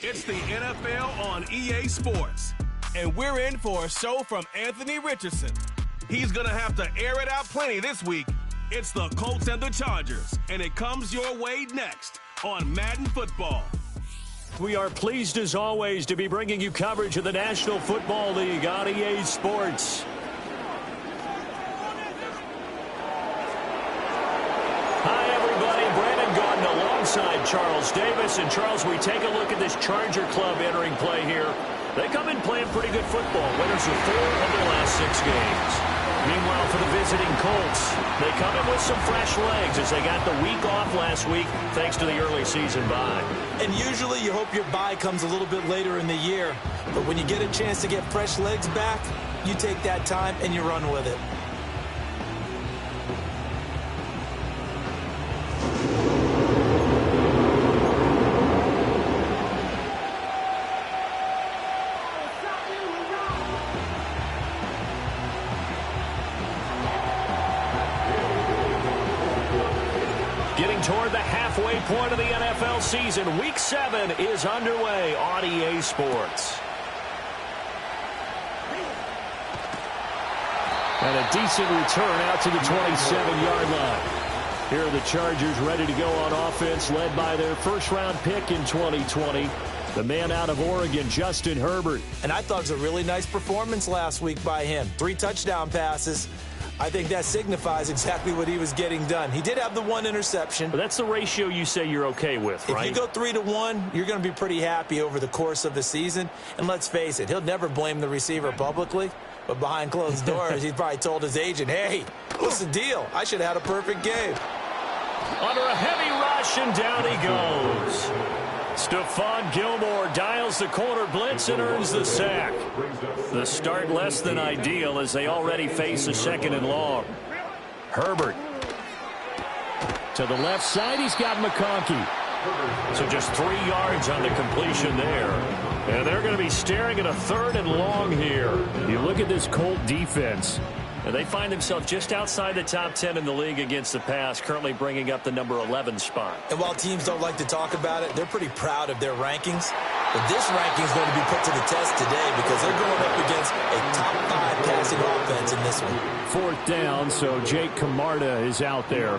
It's the NFL on EA Sports, and we're in for a show from Anthony Richardson. He's going to have to air it out plenty this week. It's the Colts and the Chargers, and it comes your way next on Madden Football. We are pleased, as always, to be bringing you coverage of the National Football League on EA Sports. Hi, everybody. Brandon Gordon alongside Charles Davis. And, Charles, we take a look at this Charger club entering play here. They come in playing pretty good football. Winners of 4 of their last 6 games. Meanwhile, for the visiting Colts, they come in with some fresh legs as they got the week off last week thanks to the early season bye. And usually you hope your bye comes a little bit later in the year. But when you get a chance to get fresh legs back, you take that time and you run with it. Toward the halfway point of the NFL season, Week 7 is underway on EA Sports. And a decent return out to the 27-yard line. Here are the Chargers ready to go on offense, led by their first-round pick in 2020, the man out of Oregon, Justin Herbert. And I thought it was a really nice performance last week by him. 3 touchdown passes. I think that signifies exactly what he was getting done. He did have the 1 interception. But that's the ratio you say you're okay with, right? If you go 3-1, you're going to be pretty happy over the course of the season. And let's face it, he'll never blame the receiver publicly. But behind closed doors, he probably told his agent, hey, what's the deal? I should have had a perfect game. Under a heavy rush, and down he goes. Stephon Gilmore dials the corner blitz and earns the sack. The start less than ideal as they already face a 2nd and long. Herbert. To the left side, he's got McConkey. So just 3 yards on the completion there. And they're going to be staring at a 3rd and long here. You look at this Colt defense, and they find themselves just outside the top 10 in the league against the pass, currently bringing up the number 11 spot. And while teams don't like to talk about it, they're pretty proud of their rankings. But this ranking is going to be put to the test today because they're going up against a top 5 passing offense in this one. 4th down, so Jake Camarda is out there.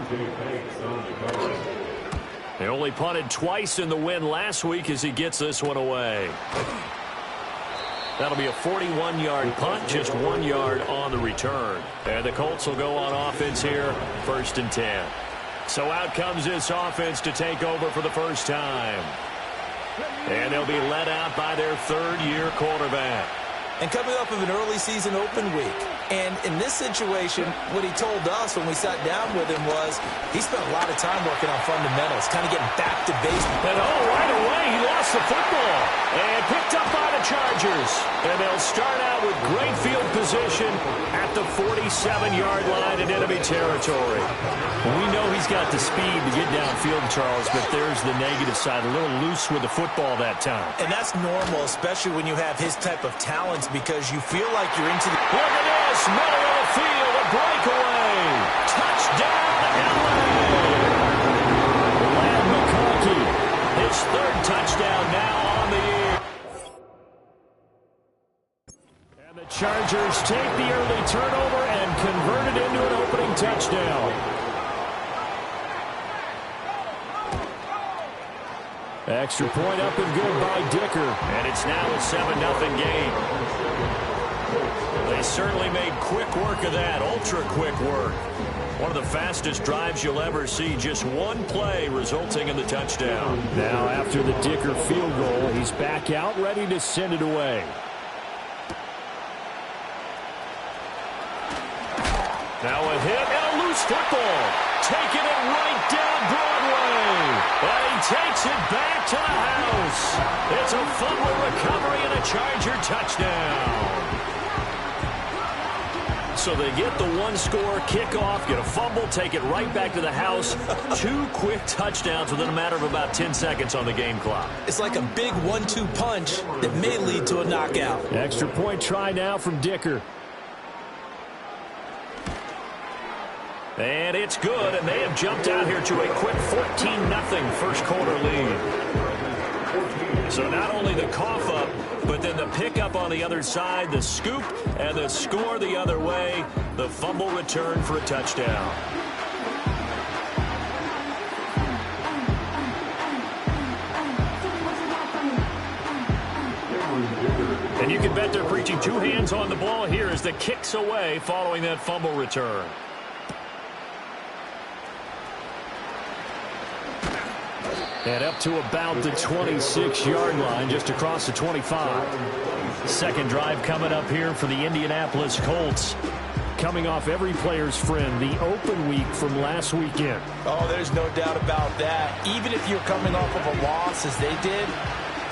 They only punted twice in the win last week as he gets this one away. That'll be a 41-yard punt, just 1 yard on the return. And the Colts will go on offense here, 1st and 10. So out comes this offense to take over for the first time. And they'll be led out by their 3rd-year quarterback. And coming up of an early season open week. And in this situation, what he told us when we sat down with him was he spent a lot of time working on fundamentals, kind of getting back to basics. And right away, he lost the football. And picked up by the Chargers. And they'll start out with great field position at the 47-yard line in enemy territory. We know he's got the speed to get downfield, Charles, but there's the negative side, a little loose with the football that time. And that's normal, especially when you have his type of talents, because you feel like you're into the... Look at this, middle of the field, a breakaway. Touchdown, LA. Lad McConkey, his 3rd touchdown now on the year. And the Chargers take the early turnover and convert it into an opening touchdown. Extra point up and good by Dicker. And it's now a 7-0 game. They certainly made quick work of that, ultra-quick work. One of the fastest drives you'll ever see, just 1 play resulting in the touchdown. Now after the Dicker field goal, he's back out ready to send it away. Now a hit and a loose football. Taking it right down Broadway. And he takes it back to the house. It's a fumble recovery and a Charger touchdown. So they get the 1-score kickoff, get a fumble, take it right back to the house. 2 quick touchdowns within a matter of about 10 seconds on the game clock. It's like a big 1-2 punch that may lead to a knockout. Extra point try now from Dicker. And it's good, and they have jumped out here to a quick 14-0 first quarter lead. So not only the cough up, but then the pickup on the other side, the scoop, and the score the other way, the fumble return for a touchdown. And you can bet they're preaching two hands on the ball here as the kick's away following that fumble return. And up to about the 26-yard line, just across the 25. Second drive coming up here for the Indianapolis Colts. Coming off every player's friend, the open week from last weekend. Oh, there's no doubt about that. Even if you're coming off of a loss as they did,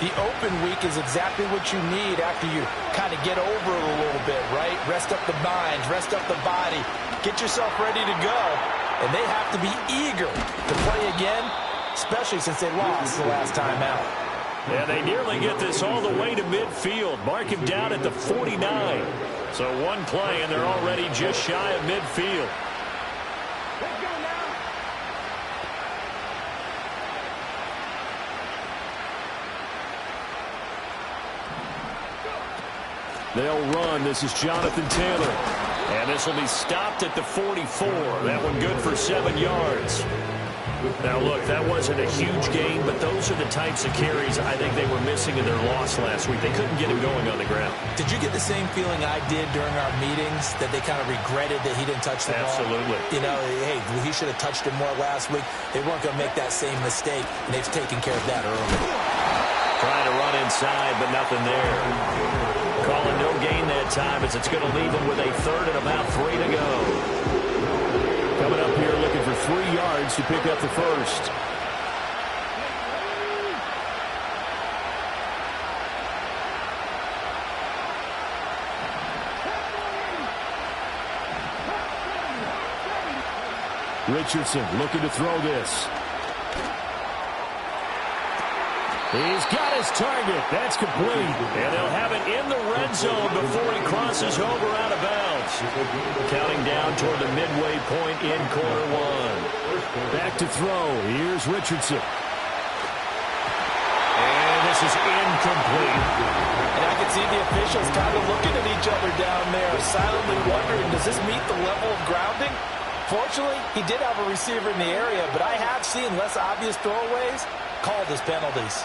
the open week is exactly what you need after you kind of get over it a little bit, right? Rest up the mind, rest up the body, get yourself ready to go. And they have to be eager to play again, especially since they lost the last time out. Yeah, they nearly get this all the way to midfield. Mark him down at the 49. So one play, and they're already just shy of midfield. They'll run. This is Jonathan Taylor. And this will be stopped at the 44. That one good for 7 yards. Now, look, that wasn't a huge gain, but those are the types of carries I think they were missing in their loss last week. They couldn't get him going on the ground. Did you get the same feeling I did during our meetings, that they kind of regretted that he didn't touch the ball? Absolutely. You know, hey, he should have touched it more last week. They weren't going to make that same mistake, and they've taken care of that early. Trying to run inside, but nothing there. Calling no gain that time as it's going to leave them with a third and about 3 to go. Coming up here looking for 3 yards to pick up the first. Richardson looking to throw this. He's got his target. That's complete. And they'll have it in the red zone before he crosses over out of bounds. Counting down toward the midway point in quarter one. Back to throw. Here's Richardson. And this is incomplete. And I can see the officials kind of looking at each other down there, silently wondering, does this meet the level of grounding? Fortunately, he did have a receiver in the area, but I have seen less obvious throwaways called as penalties.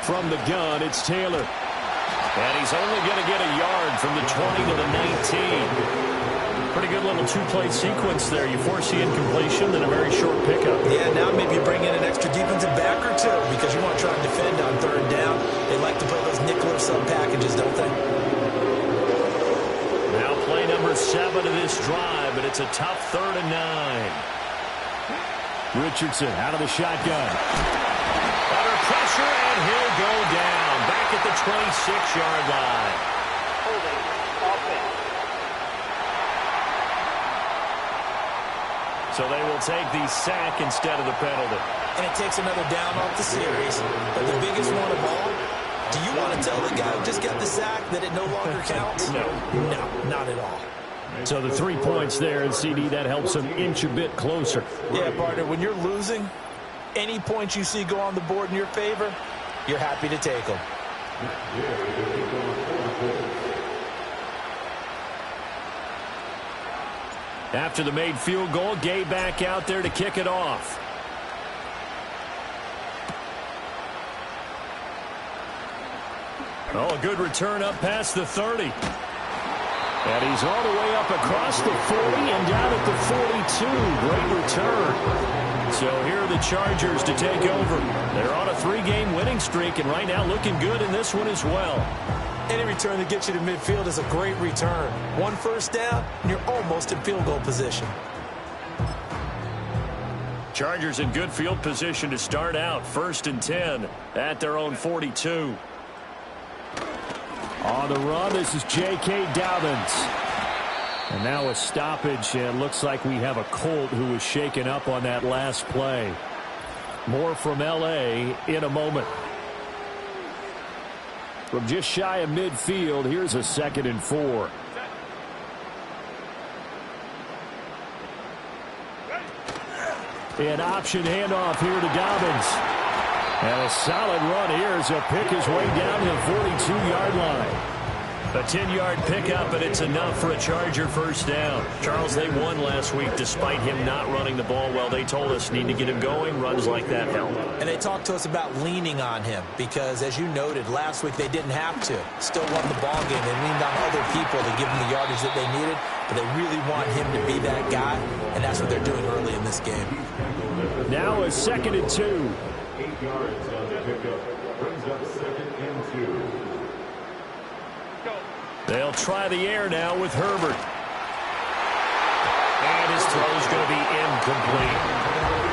From the gun, it's Taylor. And he's only going to get a yard from the 20 to the 19. Pretty good little two-play sequence there. You force the incompletion, then a very short pickup. Yeah, now maybe you bring in an extra defensive back or two because you want to try and defend on third down. They like to play those nickel or sub packages, don't they? Now play number 7 of this drive, but it's a tough 3rd and 9. Richardson out of the shotgun. Under pressure, and he'll go down. Back at the 26-yard line. Holding offense. So they will take the sack instead of the penalty. And it takes another down off the series. But the biggest one of all, do you want to tell the guy who just got the sack that it no longer counts? No. No, not at all. So the 3 points there, and CD, that helps them inch a bit closer. Yeah, partner, when you're losing, any points you see go on the board in your favor, you're happy to take them. After the made field goal, Gay back out there to kick it off. Oh, a good return up past the 30. And he's all the way up across the 40 and down at the 42. Great return. So here are the Chargers to take over. They're on a 3-game winning streak, and right now looking good in this one as well. Any return that gets you to midfield is a great return. 1 first down, and you're almost in field goal position. Chargers in good field position to start out. 1st and 10 at their own 42. On the run, this is J.K. Dobbins. And now a stoppage, and looks like we have a Colt who was shaken up on that last play. More from L.A. in a moment. From just shy of midfield, here's a 2nd and 4. An option handoff here to Dobbins. And a solid run here as he'll pick his way down to the 42-yard line. A 10-yard pickup, and it's enough for a Charger first down. Charles, they won last week despite him not running the ball well. They told us need to get him going. Runs like that help. And they talked to us about leaning on him because, as you noted, last week they didn't have to. Still won the ball game. They leaned on other people to give them the yardage that they needed, but they really want him to be that guy, and that's what they're doing early in this game. Now a 2nd and 2. 8 yards on the pickup. Brings up 2nd and 2. They'll try the air now with Herbert. And his throw is going to be incomplete.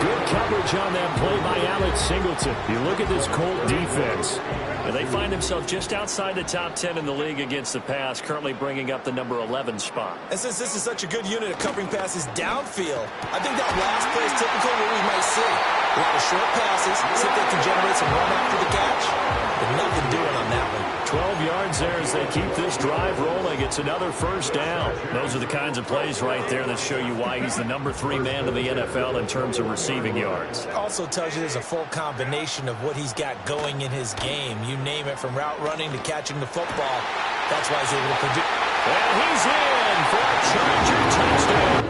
Good coverage on that play by Alex Singleton. You look at this Colt defense, and they find themselves just outside the top 10 in the league against the pass, currently bringing up the number 11 spot. And since this is such a good unit of covering passes downfield, I think that last play is typical of what we might see. A lot of short passes, see if they can generate some run after the catch, but nothing doing on that one. 12 yards there as they keep this drive rolling. It's another first down. Those are the kinds of plays right there that show you why he's the number 3 man in the NFL in terms of receiving yards. It also tells you there's a full combination of what he's got going in his game. You name it, from route running to catching the football. That's why he's able to produce. And he's in for a Charger touchdown.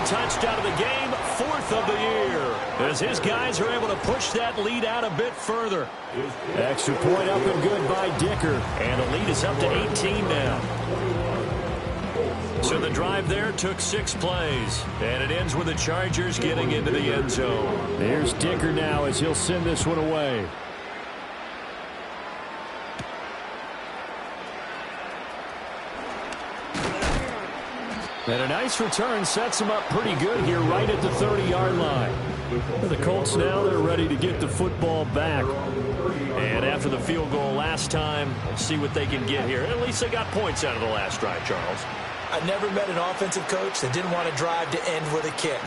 Touchdown of the game, 4th of the year, as his guys are able to push that lead out a bit further. Extra point up and good by Dicker, and the lead is up to 18 now. So the drive there took 6 plays, and it ends with the Chargers getting into the end zone. There's Dicker now as he'll send this one away. And a nice return sets them up pretty good here right at the 30-yard line. The Colts now, they're ready to get the football back. And after the field goal last time, see what they can get here. At least they got points out of the last drive, Charles. I never met an offensive coach that didn't want to drive to end with a kick.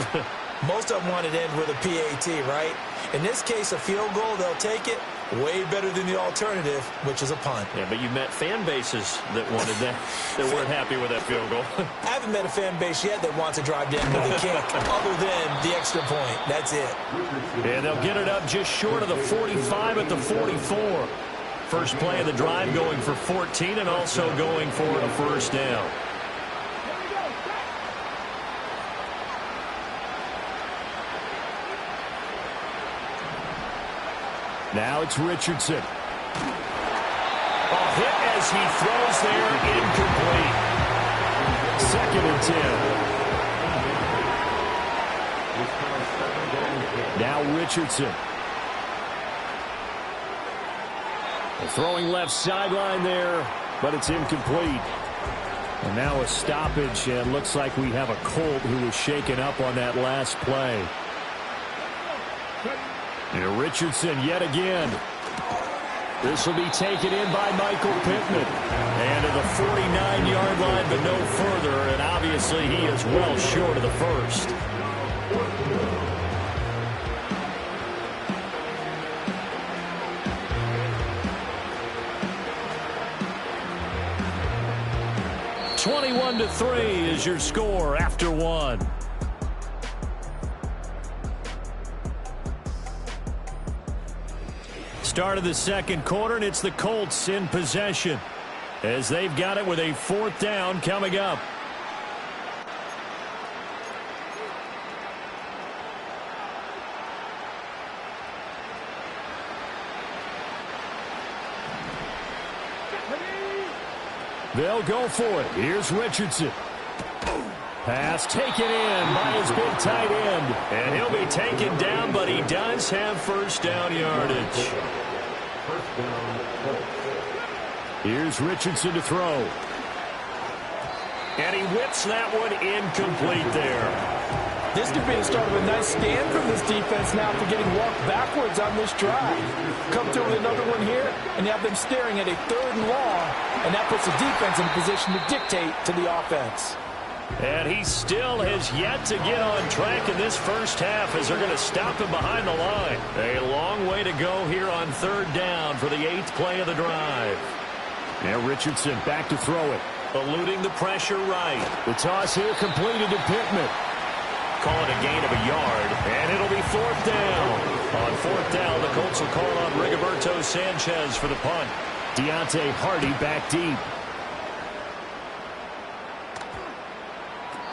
Most of them wanted to end with a PAT, right? In this case, a field goal, they'll take it. Way better than the alternative, which is a punt. Yeah, but you met fan bases that wanted that, that weren't happy with that field goal. I haven't met a fan base yet that wants to drive to end with a kick, other than the extra point. That's it. And they'll get it up just short of the 45 at the 44. First play of the drive going for 14 and also going for a first down. Now it's Richardson. A hit as he throws there, incomplete. 2nd and 10. Now Richardson. Throwing left sideline there, but it's incomplete. And now a stoppage, and looks like we have a Colt who was shaken up on that last play. And Richardson yet again. This will be taken in by Michael Pittman. And to the 49-yard line, but no further. And obviously he is well short of the first. (21-3) is your score after one. Start of the second quarter, and it's the Colts in possession as they've got it with a 4th down coming up. They'll go for it. Here's Richardson. Pass taken in by his big tight end. And he'll be taken down, but he does have first down yardage. Here's Richardson to throw. And he whips that one incomplete there. This could be the start of a nice stand from this defense now for getting walked backwards on this drive. Come through with another one here, and you have them staring at a 3rd and long, and that puts the defense in a position to dictate to the offense. And he still has yet to get on track in this first half as they're going to stop him behind the line. A long way to go here on third down for the 8th play of the drive. Now Richardson back to throw it. Eluding the pressure right. The toss here completed to Pittman. Calling a gain of a yard, and it'll be 4th down. On 4th down, the Colts will call on Rigoberto Sanchez for the punt. Deontay Hardy back deep.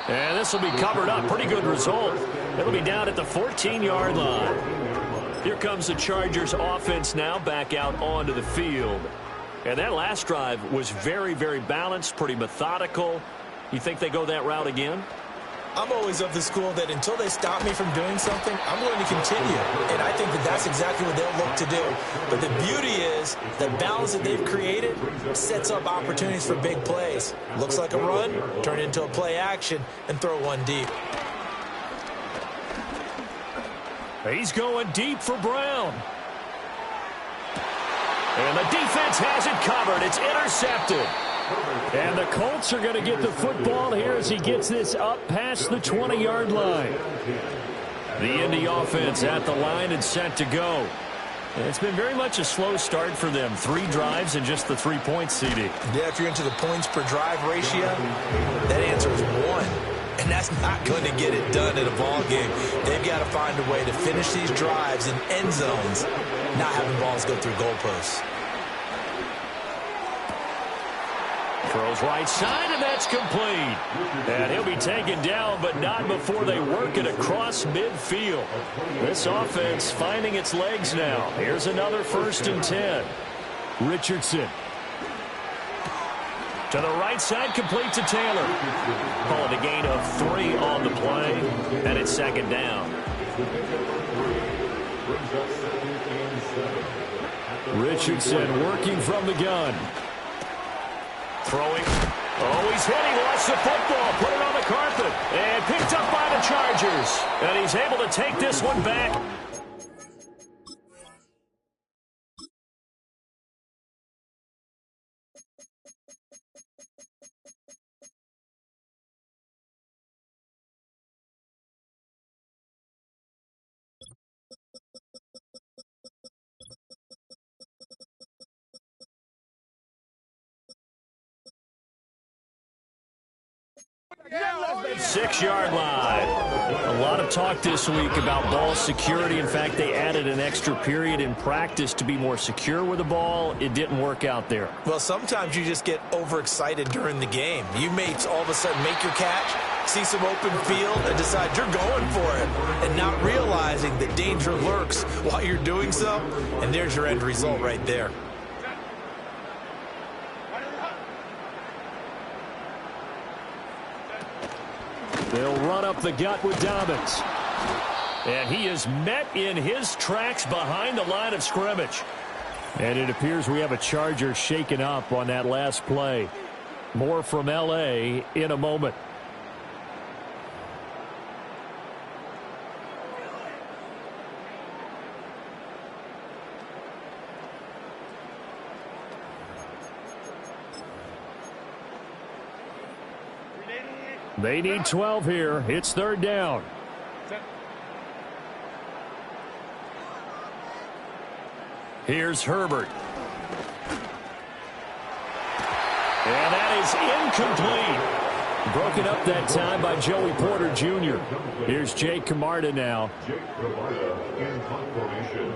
And this will be covered up. Pretty good result. It'll be down at the 14-yard line. Here comes the Chargers offense now back out onto the field. And that last drive was very, very balanced, pretty methodical. You think they go that route again? I'm always of the school that until they stop me from doing something, I'm going to continue. And I think that that's exactly what they'll look to do. But the beauty is the balance that they've created sets up opportunities for big plays. Looks like a run, turn it into a play action, and throw one deep. He's going deep for Brown. And the defense has it covered. It's intercepted. And the Colts are going to get the football here as he gets this up past the 20-yard line. The Indy offense at the line and set to go. And it's been very much a slow start for them. 3 drives and just the 3 points, CD. Yeah, if you're into the points per drive ratio, that answer is 1. And that's not going to get it done in a ball game. They've got to find a way to finish these drives in end zones, not having balls go through goalposts. Throws right side, and that's complete. And he'll be taken down, but not before they work it across midfield. This offense finding its legs now. Here's another 1st and 10. Richardson. To the right side, complete to Taylor. Call it a gain of 3 on the play, and it's 2nd down. Richardson working from the gun. Throwing. Oh, he's hit. He lost the football. Put it on the carpet. And picked up by the Chargers. And he's able to take this one back. Yeah, 6-yard line. A lot of talk this week about ball security. In fact, they added an extra period in practice to be more secure with the ball. It didn't work out there. Well, sometimes you just get overexcited during the game. You may all of a sudden make your catch, see some open field, and decide you're going for it, and not realizing that danger lurks while you're doing so, and there's your end result right there. They'll run up the gut with Dobbins. And he is met in his tracks behind the line of scrimmage. And it appears we have a Charger shaken up on that last play. More from L.A. in a moment. They need 12 here. It's 3rd down. Here's Herbert. And that is incomplete. Broken up that time by Joey Porter Jr. Here's Jake Camarda now. Jake Camarda in punt formation.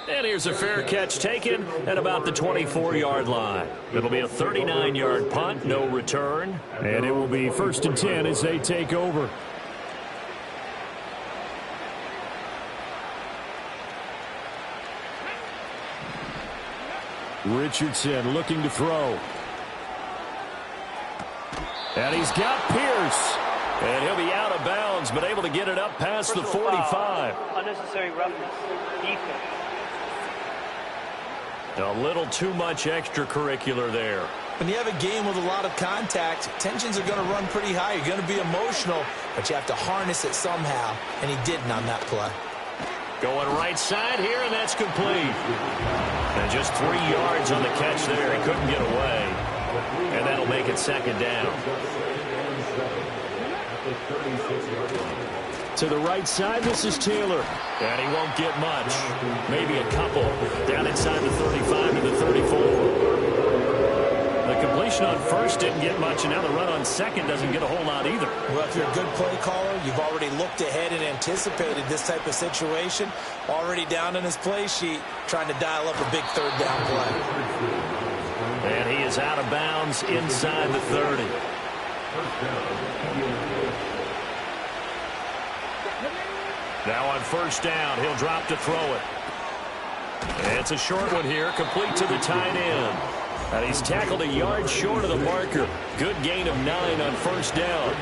And here's a fair catch taken at about the 24-yard line. It'll be a 39-yard punt, no return. And it will be 1st and 10 as they take over. Richardson looking to throw. And he's got Pierce. And he'll be out of bounds, but able to get it up past the 45. Unnecessary roughness. Defense. A little too much extracurricular there. When you have a game with a lot of contact, tensions are going to run pretty high. You're going to be emotional, but you have to harness it somehow, and he didn't on that play. Going right side here, and that's complete. And just 3 yards on the catch there. He couldn't get away. And that'll make it second down. To the right side, this is Taylor. And he won't get much. Maybe a couple. Down inside the 35 to the 34. The completion on first didn't get much, and now the run on second doesn't get a whole lot either. Well, if you're a good play caller, you've already looked ahead and anticipated this type of situation. Already down in his play sheet, trying to dial up a big third down play. And he is out of bounds inside the 30. Now on first down, he'll drop to throw it. It's a short one here, complete to the tight end. And he's tackled a yard short of the marker. Good gain of 9 on first down.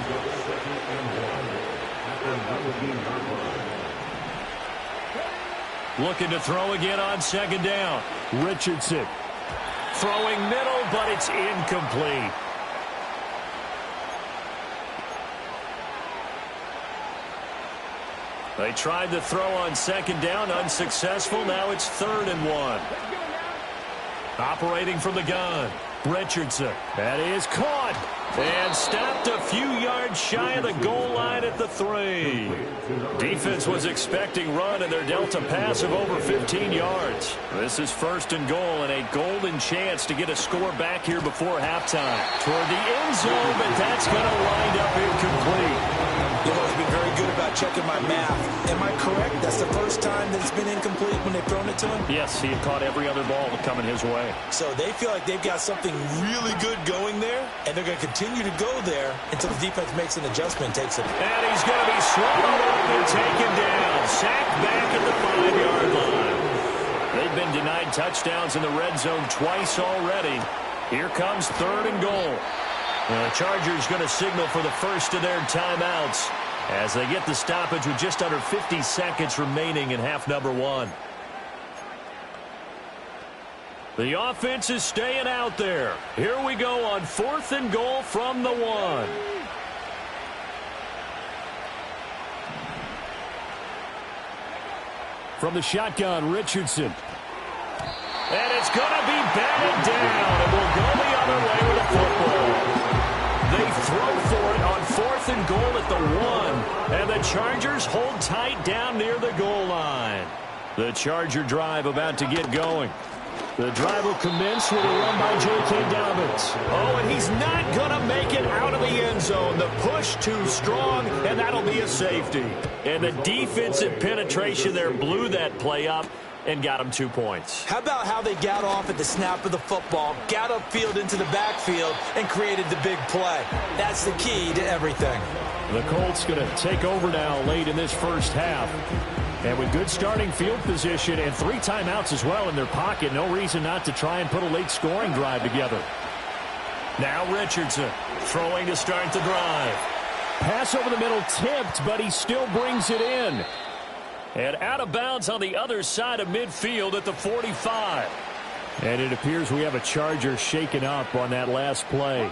Looking to throw again on second down. Richardson. Throwing middle, but it's incomplete. They tried to throw on second down, unsuccessful. Now it's 3rd and 1. Operating from the gun, Richardson. That is caught and stopped a few yards shy of the goal line at the 3. Defense was expecting run, and they're dealt a pass of over 15 yards. This is 1st and goal, and a golden chance to get a score back here before halftime. Toward the end zone, but that's going to wind up incomplete. He's always been very good about checking my math. Am I correct? That's the first time that it's been incomplete when they've thrown it to him? Yes, he had caught every other ball coming his way. So they feel like they've got something really good going there, and they're going to continue to go there until the defense makes an adjustment and takes it. And he's going to be swallowed up and taken down. Sacked back at the 5-yard line. They've been denied touchdowns in the red zone twice already. Here comes 3rd and goal. The Chargers going to signal for the first of their timeouts as they get the stoppage with just under 50 seconds remaining in half number 1. The offense is staying out there. Here we go on 4th and goal from the 1. From the shotgun, Richardson. And it's going to be batted down, and we'll go the other way with the football. They throw for it on 4th and goal at the 1, and the Chargers hold tight down near the goal line. The Charger drive about to get going. The drive will commence with a run by J.K. Dobbins. Oh, and he's not going to make it out of the end zone. The push too strong, and that'll be a safety. And the defensive penetration there blew that play up and got him 2 points. How about how they got off at the snap of the football, got upfield into the backfield, and created the big play? That's the key to everything. The Colts going to take over now late in this first half. And with good starting field position and 3 timeouts as well in their pocket, no reason not to try and put a late scoring drive together. Now Richardson throwing to start the drive. Pass over the middle tipped, but he still brings it in. And out of bounds on the other side of midfield at the 45. And it appears we have a Charger shaken up on that last play.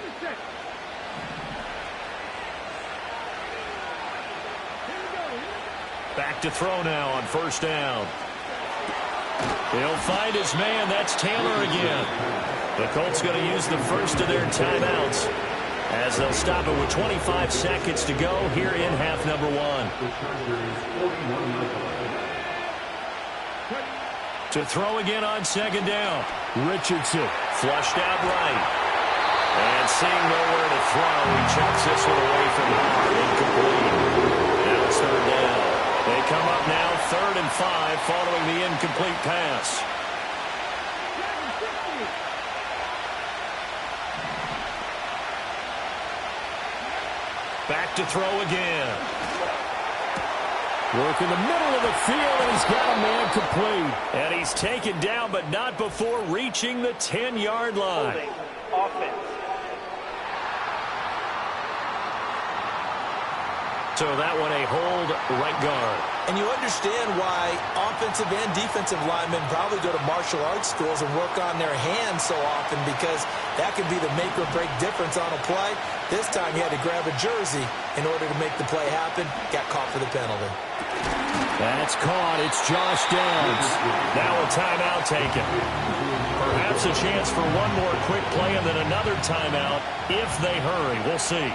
Back to throw now on first down. He'll find his man. That's Taylor again. The Colts going to use the first of their timeouts as they'll stop it with 25 seconds to go here in half number 1. To throw again on second down. Richardson flushed out right. And seeing nowhere to throw, he chucks this one away from the heart. Incomplete. Now it's 3rd down. They come up now 3rd and 5 following the incomplete pass. Back to throw again. Work in the middle of the field, and he's got a man complete. And he's taken down, but not before reaching the 10-yard line. Offense. So that one a hold right guard. And you understand why offensive and defensive linemen probably go to martial arts schools and work on their hands so often, because that can be the make or break difference on a play. This time he had to grab a jersey in order to make the play happen. Got caught for the penalty. That's caught. It's Josh Downs. Now a timeout taken. Perhaps a chance for one more quick play and then another timeout if they hurry. We'll see.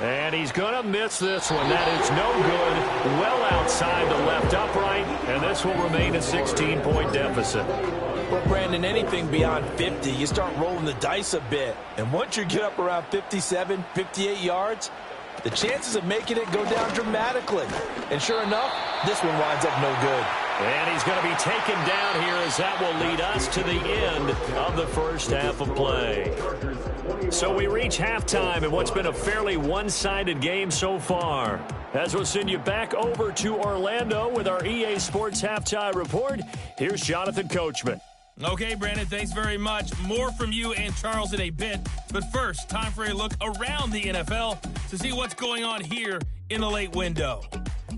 And he's going to miss this one. That is no good. Well outside the left upright, and this will remain a 16-point deficit. Well, Brandon, anything beyond 50, you start rolling the dice a bit. And once you get up around 57, 58 yards, the chances of making it go down dramatically. And sure enough, this one winds up no good. And he's going to be taken down here as that will lead us to the end of the first half of play. So we reach halftime in what's been a fairly one-sided game so far. As we'll send you back over to Orlando with our EA Sports Halftime Report, here's Jonathan Coachman. Okay, Brandon, thanks very much. More from you and Charles in a bit. But first, time for a look around the NFL to see what's going on here in the late window.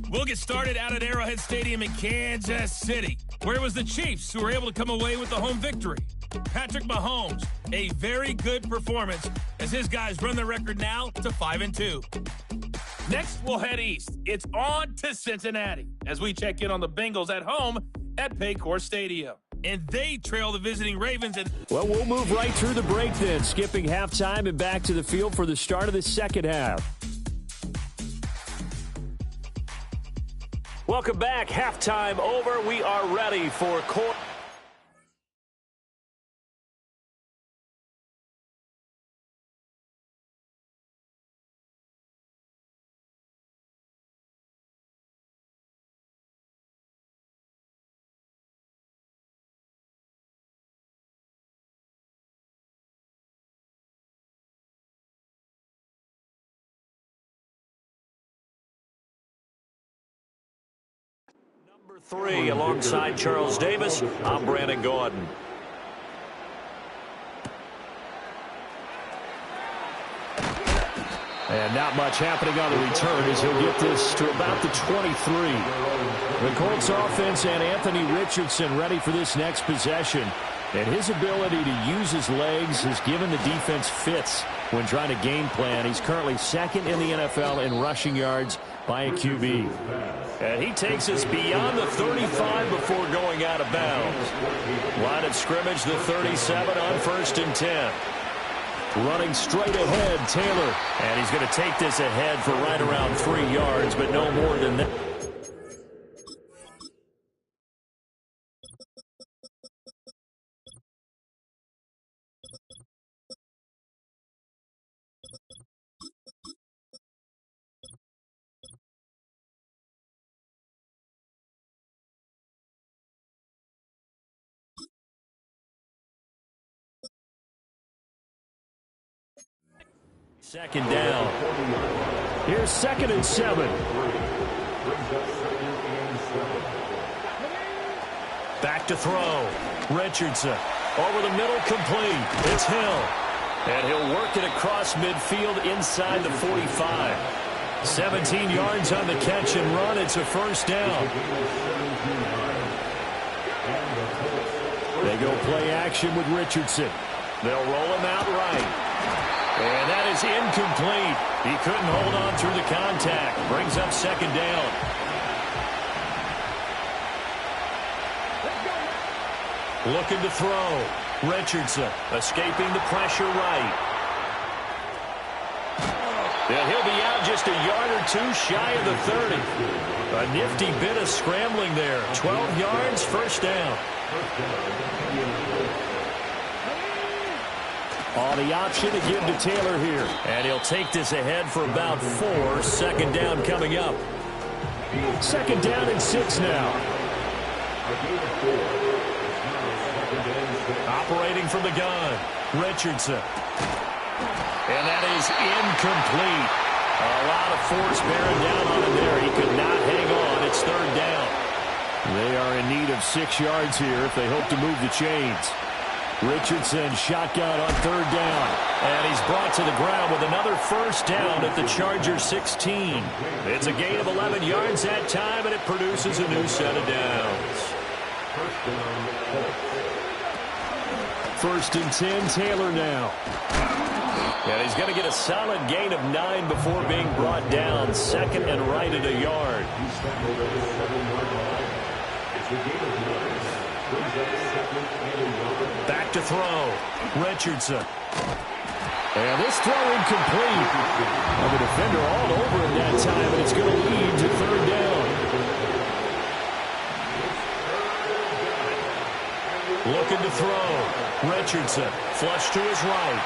We'll get started out at Arrowhead Stadium in Kansas City, where it was the Chiefs who were able to come away with the home victory. Patrick Mahomes, a very good performance as his guys run the record now to 5-2. Next, we'll head east. It's on to Cincinnati as we check in on the Bengals at home at Paycor Stadium. And they trail the visiting Ravens. Well, we'll move right through the break then, skipping halftime and back to the field for the start of the second half. Welcome back. Halftime over. We are ready for quarter. Number 3 alongside Charles Davis. I'm Brandon Gordon. And not much happening on the return as he'll get this to about the 23. The Colts offense and Anthony Richardson ready for this next possession. And his ability to use his legs has given the defense fits when trying to game plan. He's currently second in the NFL in rushing yards by a QB. And he takes us beyond the 35 before going out of bounds. Line of scrimmage, the 37 on 1st and 10. Running straight ahead, Taylor. And he's going to take this ahead for right around 3 yards, but no more than that. Second down. Here's 2nd and 7. Back to throw. Richardson. Over the middle, complete. It's Hill. And he'll work it across midfield inside the 45. 17 yards on the catch and run. It's a first down. They go play action with Richardson. They'll roll him out right. And that is incomplete. He couldn't hold on through the contact. Brings up 2nd down. Looking to throw. Richardson escaping the pressure right. And he'll be out just a yard or two shy of the 30. A nifty bit of scrambling there. 12 yards, first down. On the option to give to Taylor here. And he'll take this ahead for about 4. 2nd down coming up. 2nd down and 6 now. Operating from the gun. Richardson. And that is incomplete. A lot of force bearing down on him there. He could not hang on. It's 3rd down. They are in need of 6 yards here if they hope to move the chains. Richardson shotgun on 3rd down. And he's brought to the ground with another first down at the Chargers 16. It's a gain of 11 yards that time, and it produces a new set of downs. First and 10, Taylor now. And he's going to get a solid gain of 9 before being brought down. Second and right at a yard. Back to throw. Richardson. And this throw incomplete. And the defender all over him that time, and it's going to lead to third down. Looking to throw. Richardson, flush to his right.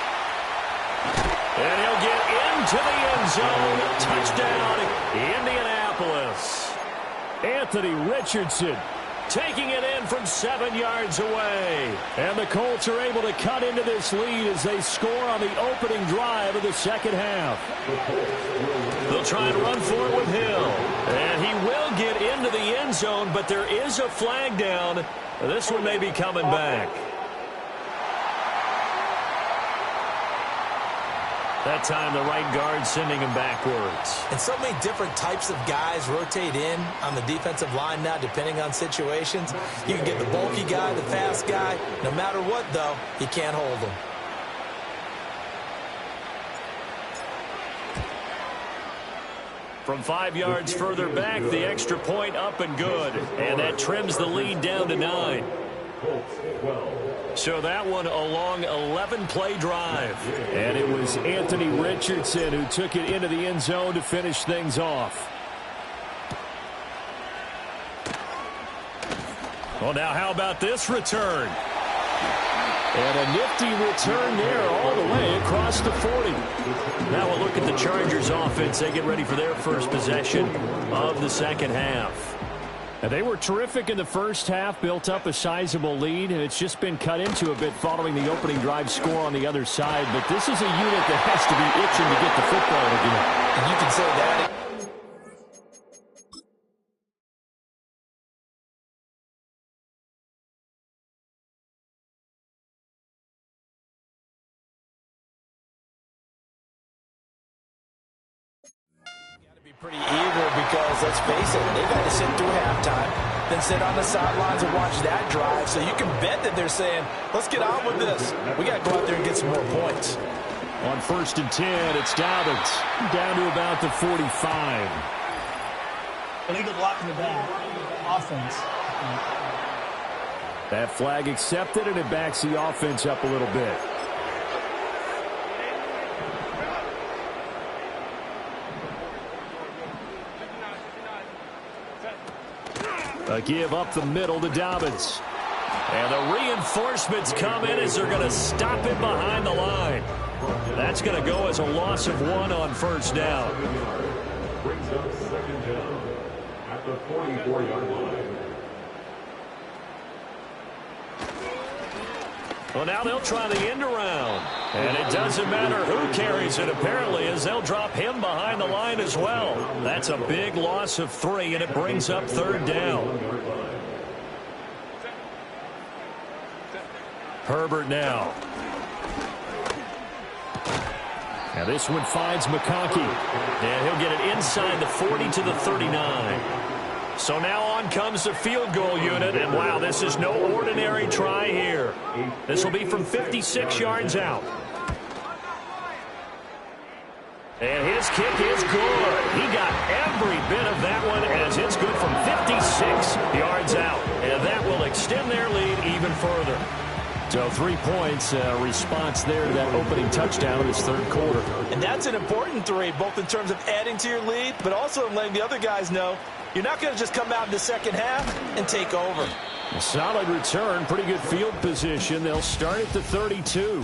And he'll get into the end zone. Touchdown, Indianapolis. Anthony Richardson taking it in from 7 yards away. And the Colts are able to cut into this lead as they score on the opening drive of the second half. They'll try and run for it with Hill. And he will get into the end zone, but there is a flag down. This one may be coming back. That time, the right guard sending him backwards. And so many different types of guys rotate in on the defensive line now, depending on situations. You can get the bulky guy, the fast guy. No matter what, though, he can't hold him. From 5 yards further back, the extra point up and good. And that trims the lead down to 9. So that one a long 11-play drive. And it was Anthony Richardson who took it into the end zone to finish things off. Well, now how about this return? And a nifty return there all the way across the 40. Now we'll look at the Chargers offense. They get ready for their first possession of the second half. And they were terrific in the first half, built up a sizable lead, and it's just been cut into a bit following the opening drive score on the other side. But this is a unit that has to be itching to get the football again. And you can say that. Pretty eager because, let's face it, they've had to sit through halftime, then sit on the sidelines and watch that drive. So you can bet that they're saying, let's get on with this. We got to go out there and get some more points. On first and 10, it's Dobbins down to about the 45. Illegal block in the back. Offense. That flag accepted, and it backs the offense up a little bit. A give up the middle to Dobbins. And the reinforcements come in as they're going to stop him behind the line. That's going to go as a loss of 1 on first down. Brings up second down at the 44-yard line. Well, now they'll try the end around. And it doesn't matter who carries it, apparently, as they'll drop him behind the line as well. That's a big loss of 3, and it brings up third down. Herbert now. Now this one finds McConkey. And he'll get it inside the 40 to the 39. So now on comes the field goal unit, and wow, this is no ordinary try here. This will be from 56 yards out. And his kick is good. He got every bit of that one as it's good from 56 yards out. And that will extend their lead even further. So 3 points, response there to that opening touchdown in this third quarter. And that's an important 3, both in terms of adding to your lead, but also in letting the other guys know you're not going to just come out in the second half and take over. A solid return, pretty good field position. They'll start at the 32.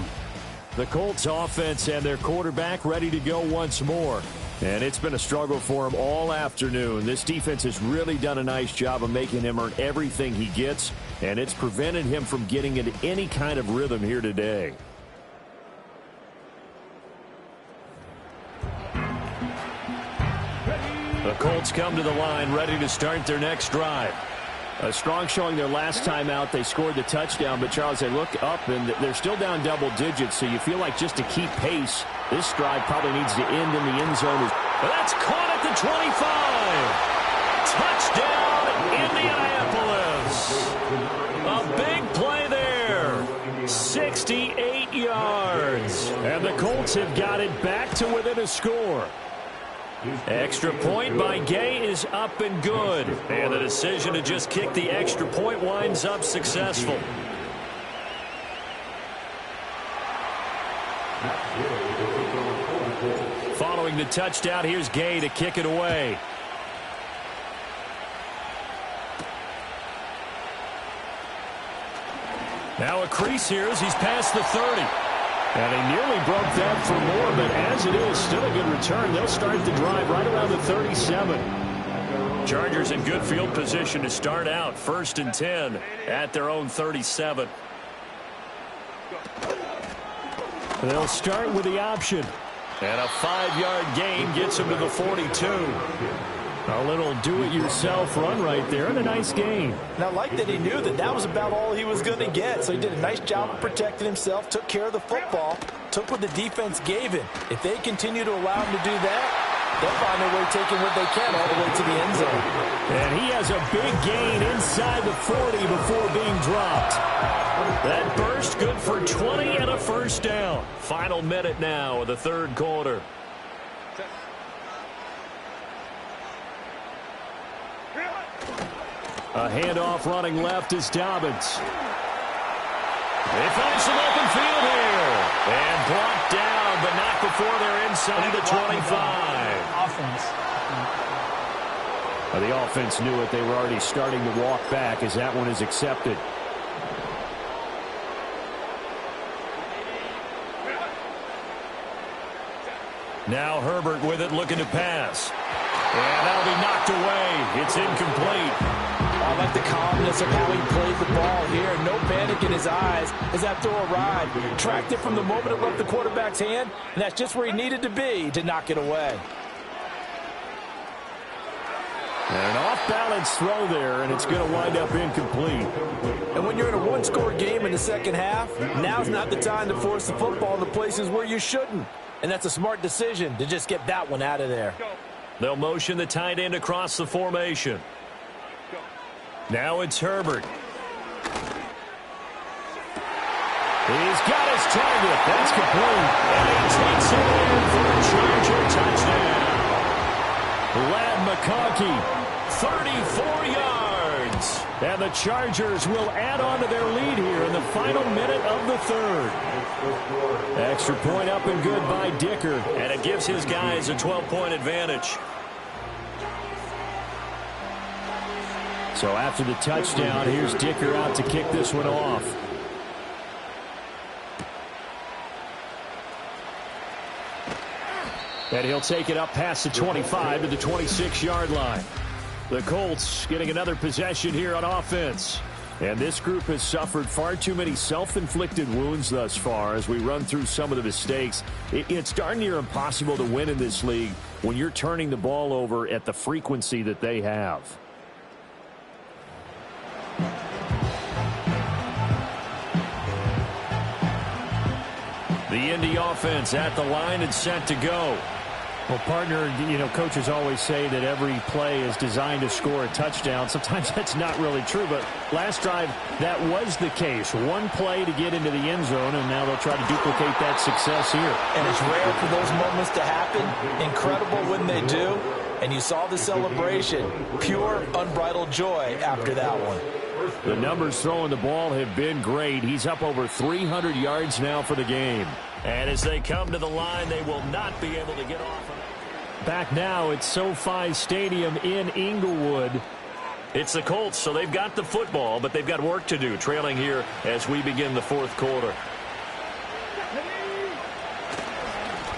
The Colts offense and their quarterback ready to go once more. And it's been a struggle for him all afternoon. This defense has really done a nice job of making him earn everything he gets, and it's prevented him from getting into any kind of rhythm here today. The Colts come to the line ready to start their next drive. A strong showing their last time out. They scored the touchdown, but Charles, they look up and they're still down double digits, so you feel like just to keep pace, this drive probably needs to end in the end zone. But that's caught at the 25. Touchdown, Indianapolis. A big play there. 6 Colts have got it back to within a score. Extra point by Gay is up and good. And the decision to just kick the extra point winds up successful. Following the touchdown, here's Gay to kick it away. Now a crease here as he's past the 30. And he nearly broke that for more, but as it is, still a good return. They'll start the drive right around the 37. Chargers in good field position to start out. 1st and 10 at their own 37. They'll start with the option. And a 5-yard gain gets him to the 42. A little do-it-yourself run right there, and a nice gain. And I like that he knew that that was about all he was going to get. So he did a nice job of protecting himself, took care of the football, took what the defense gave him. If they continue to allow him to do that, they'll find their way taking what they can all the way to the end zone. And he has a big gain inside the 40 before being dropped. That burst good for 20 and a first down. Final minute now of the 3rd quarter. A handoff running left is Dobbins. They find some open field here. And blocked down, but not before they're inside the 25. Offense. The offense knew it. They were already starting to walk back as that one is accepted. Now Herbert with it, looking to pass. And that'll be knocked away. It's incomplete. I like the calmness of how he played the ball here. No panic in his eyes as that throw arrived. Tracked it from the moment it left the quarterback's hand, and that's just where he needed to be to knock it away. And an off-balance throw there, and it's going to wind up incomplete. And when you're in a one-score game in the second half, now's not the time to force the football into places where you shouldn't. And that's a smart decision to just get that one out of there. They'll motion the tight end across the formation. Now it's Herbert. He's got his target. That's complete. And he takes it in for a Charger touchdown. Lad McConkey, 34 yards. And the Chargers will add on to their lead here in the final minute of the 3rd. Extra point up and good by Dicker. And it gives his guys a 12-point advantage. So after the touchdown, here's Dicker out to kick this one off. And he'll take it up past the 25 to the 26-yard line. The Colts getting another possession here on offense. And this group has suffered far too many self-inflicted wounds thus far as we run through some of the mistakes. It's darn near impossible to win in this league when you're turning the ball over at the frequency that they have. The Indy offense at the line and set to go. Well, partner, coaches always say that every play is designed to score a touchdown. Sometimes that's not really true, but last drive, that was the case. One play to get into the end zone, and now they'll try to duplicate that success here. And it's rare for those moments to happen. Incredible when they do. And you saw the celebration. Pure, unbridled joy after that one. The numbers throwing the ball have been great. He's up over 300 yards now for the game. And as they come to the line, they will not be able to get off. Back now at SoFi Stadium in Inglewood. It's the Colts, so they've got the football, but they've got work to do, trailing here as we begin the 4th quarter.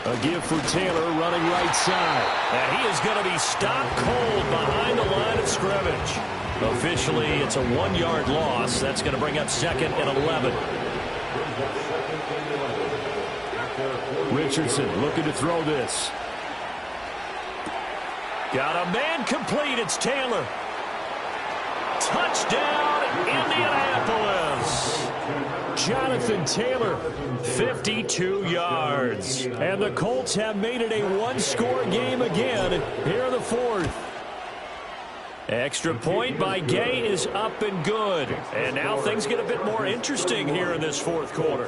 A give for Taylor running right side. And he is going to be stopped cold behind the line of scrimmage. Officially, it's a 1-yard loss. That's going to bring up 2nd and 11. Richardson looking to throw this. Got a man complete. It's Taylor. Touchdown, Indianapolis. Jonathan Taylor, 52 yards. And the Colts have made it a one-score game again here in the 4th. Extra point by Gay is up and good. And now things get a bit more interesting here in this 4th quarter.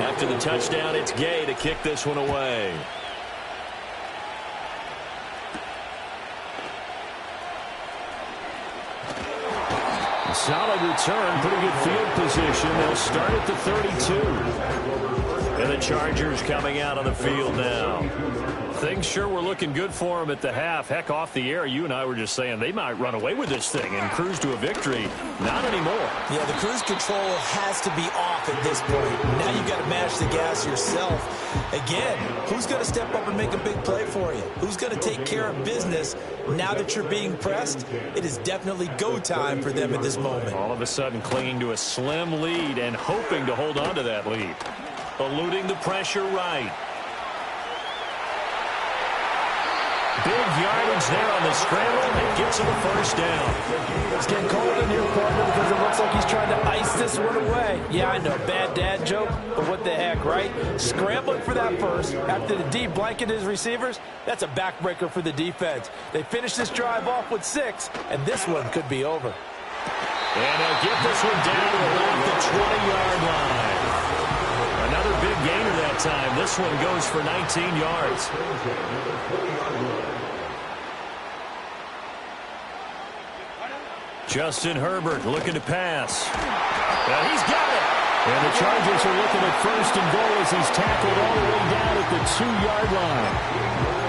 After the touchdown, it's Gay to kick this one away. Solid return, pretty good field position. They'll start at the 32. And the Chargers coming out on the field now. Things sure were looking good for them at the half. Heck, off the air, you and I were just saying they might run away with this thing and cruise to a victory. Not anymore. Yeah, the cruise control has to be off at this point. Now you've got to mash the gas yourself. Again, who's going to step up and make a big play for you? Who's going to take care of business now that you're being pressed? It is definitely go time for them at this moment. All of a sudden clinging to a slim lead and hoping to hold on to that lead. Eluding the pressure right. Big yardage there on the scramble, and it gets him a first down. It's getting cold in here, partner, because it looks like he's trying to ice this one away. Yeah, I know, bad dad joke, but what the heck, right? Scrambling for that first after the D blanketed his receivers, that's a backbreaker for the defense. They finish this drive off with 6, and this one could be over. And they'll get this one down to about the 20-yard line. Another big gainer that time. This one goes for 19 yards. Justin Herbert looking to pass. He's got it. And the Chargers are looking at first and goal as he's tackled all the way down at the 2-yard line.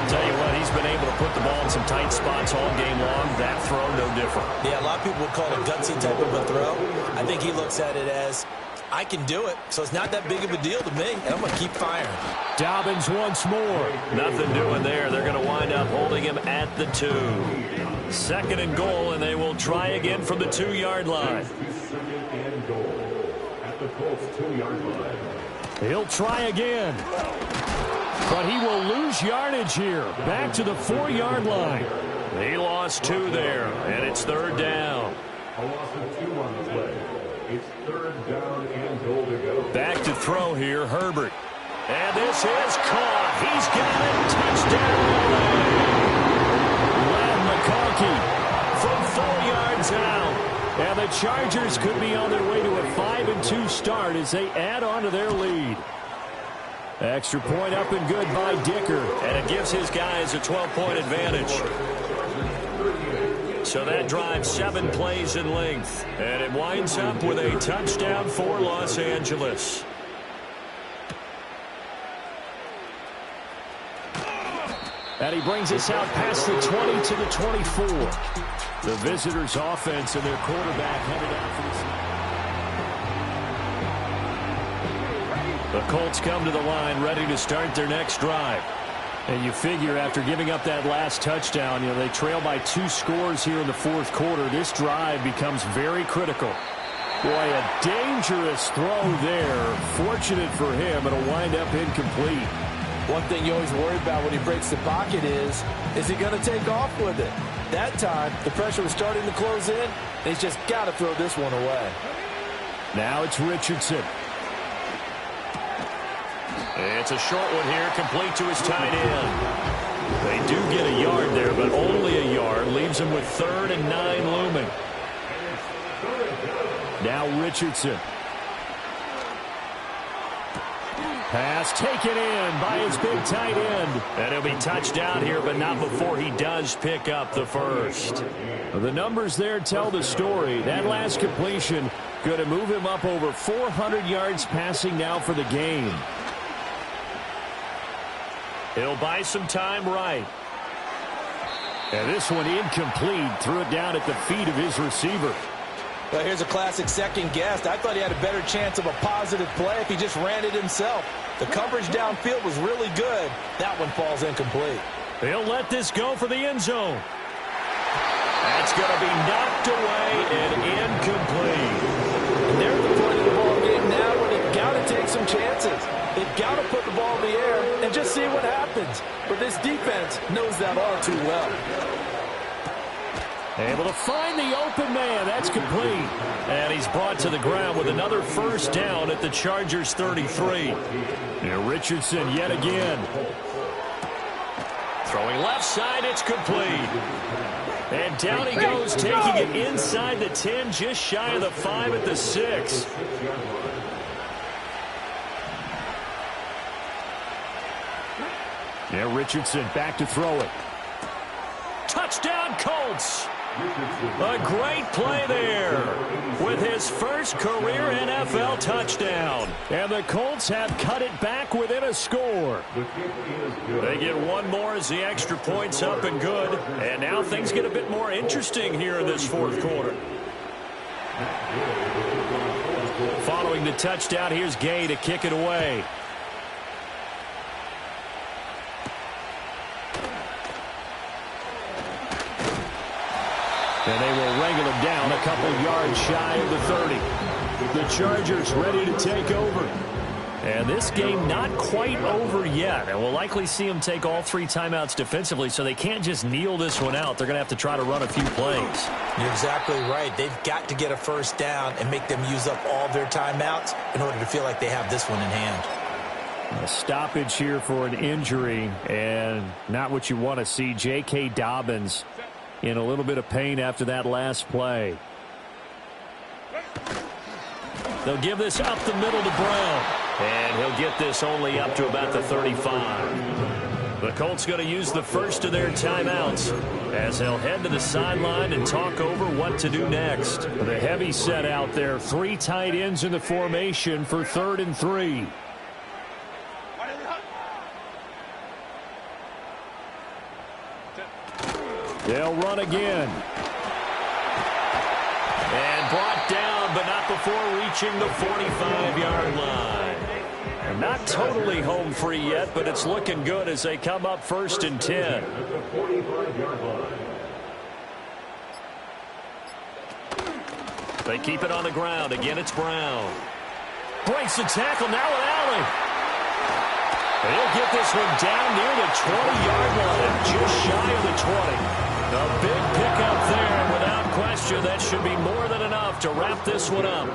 Tell you what, he's been able to put the ball in some tight spots all game long. That throw, no different. Yeah, a lot of people would call it a gutsy type of a throw. I think he looks at it as, I can do it, so it's not that big of a deal to me, and I'm going to keep firing. Dobbins once more. Nothing doing there. They're going to wind up holding him at the 2. Second and goal, and they will try again from the 2-yard line. Second and goal at the Colts 2-yard line. He'll try again. But he will lose yardage here. Back to the 4-yard line. He lost 2 there, and it's third down. A loss of 2 on the play. It's third down and goal to go. Back to throw here, Herbert. And this is caught. He's got it. Touchdown. From 4 yards out. And the Chargers could be on their way to a 5-2 start as they add on to their lead. Extra point up and good by Dicker. And it gives his guys a 12-point advantage. So that drive 7 plays in length. And it winds up with a touchdown for Los Angeles. And he brings us out past the 20 to the 24. The visitors' offense and their quarterback headed out for the Colts come to the line ready to start their next drive. And you figure after giving up that last touchdown, they trail by 2 scores here in the fourth quarter. This drive becomes very critical. Boy, a dangerous throw there. Fortunate for him, it'll wind up incomplete. One thing you always worry about when he breaks the pocket is he going to take off with it? That time, the pressure was starting to close in, and he's just got to throw this one away. Now it's Richardson. It's a short one here, complete to his tight end. They do get a yard there, but only a yard. Leaves him with 3rd and 9 looming. Now Richardson. Pass taken in by his big tight end. And he'll be touched down here, but not before he does pick up the first. The numbers there tell the story. That last completion going to move him up over 400 yards passing now for the game. He'll buy some time right. And this one incomplete. Threw it down at the feet of his receiver. Well, here's a classic second guess. I thought he had a better chance of a positive play if he just ran it himself. The coverage downfield was really good. That one falls incomplete. He'll let this go for the end zone. That's going to be knocked away and incomplete. And they're at the point of the ball game now where they've got to take some chances. They've got to put the ball in the air and just see what happens. But this defense knows that all too well. Able to find the open man. That's complete. And he's brought to the ground with another first down at the Chargers 33. And Richardson yet again. Throwing left side, it's complete. And down he goes, taking it inside the 10, just shy of the 5 at the 6. Yeah, Richardson back to throw it. Touchdown, Colts. A great play there with his first career NFL touchdown. And the Colts have cut it back within a score. They get one more as the extra point's up and good. And now things get a bit more interesting here in this fourth quarter. Following the touchdown, here's Gay to kick it away. And they will wrangle him down a couple yards shy of the 30. The Chargers ready to take over. And this game not quite over yet. And we'll likely see them take all 3 timeouts defensively, so they can't just kneel this one out. They're going to have to try to run a few plays. You're exactly right. They've got to get a first down and make them use up all their timeouts in order to feel like they have this one in hand. A stoppage here for an injury, and not what you want to see. J.K. Dobbins in a little bit of pain after that last play. They'll give this up the middle to Brown. And he'll get this only up to about the 35. The Colts going to use the first of their timeouts as they'll head to the sideline and talk over what to do next. The heavy set out there. 3 tight ends in the formation for 3rd and 3. They'll run again. And brought down, but not before reaching the 45-yard line. And not totally home free yet, but it's looking good as they come up 1st and 10. They keep it on the ground. Again, it's Brown. Breaks the tackle now with Allen. He'll get this one down near the 20-yard line, just shy of the 20. A big pickup there, and without question, that should be more than enough to wrap this one up.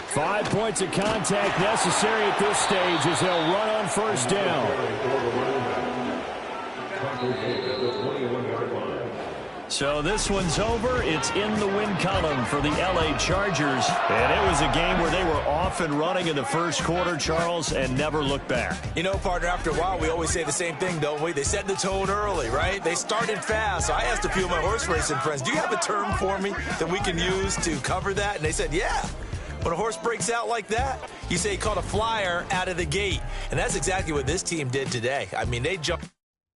Five points of contact necessary at this stage as they'll run on 1st down. So this one's over. It's in the win column for the L.A. Chargers. And it was a game where they were off and running in the first quarter, Charles, and never looked back. You know, partner, after a while, we always say the same thing, don't we? They set the tone early, right? They started fast. So I asked a few of my horse racing friends, do you have a term for me that we can use to cover that? And they said, yeah. When a horse breaks out like that, you say he caught a flyer out of the gate. And that's exactly what this team did today. I mean, they jumped.